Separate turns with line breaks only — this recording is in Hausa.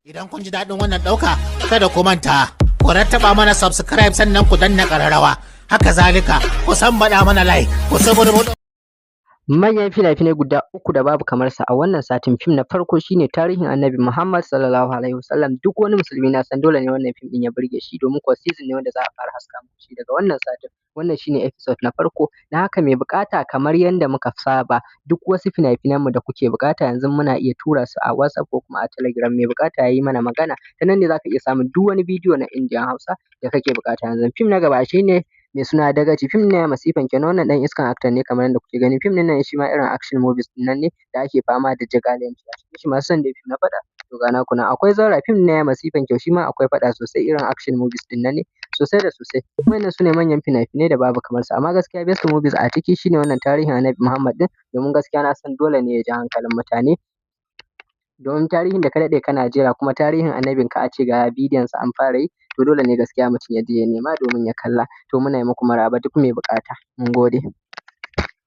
Idan kun ji daɗin wannan ɗauka, kada ku manta, ku rattaba mana subscribe sannan ku danna ƙararrawa. Haka zalika, ku baɗa mana like, ku saburbuɗo.
Manyan fina-finai guda 3 da babu kamar sa a wannan satin. Fim na farko shine tarihin Annabi Muhammad sallallahu alaihi wasallam. Duk wani musulmi na san dole ne wannan fim ɗin ya burge shi, domin kuwa season ne wanda za a fara haska muku shi daga wannan satin. Wannan shine episode na farko. Don haka mai buƙata kamar yanda muka saba, duk wasu fina-finan mu da kuke buƙata yanzu muna iya tura su a WhatsApp ko kuma a Telegram. Mai buƙata ya yi mana magana, ta nan ne za ka iya samun duk wani bidiyo na Indian Hausa da kake buƙata yanzu. Fim na gaba shine mai suna Dagaci. Fim ne masifan kenan, wannan ɗan iskan actor ne kamar yadda kuke gani. Fim ɗin nan shi ma irin action movies ɗin nan ne da ake fama da jagalanci a cikin shi. Masu son dai fim na faɗa, to ga naku nan. Akwai Zarah, fim ne masifan kyau, shi ma akwai faɗa sosai, irin action movies ɗin nan ne sosai da sosai. Waɗannan su ne manyan fina-finai da babu kamar su, amma gaskiya best movies a ciki shine wannan tarihin Annabi Muhammad ɗin, domin gaskiya na san dole ne ya ja hankalin mutane. Domin tarihin da ka daɗe kana jira, kuma tarihin annabinka a ce ga bidiyon sa an fara yi, to dole ne gaskiya mutum ya je ya nema domin ya kalla. To muna yi muku maraba duk mai buƙata. Mun gode.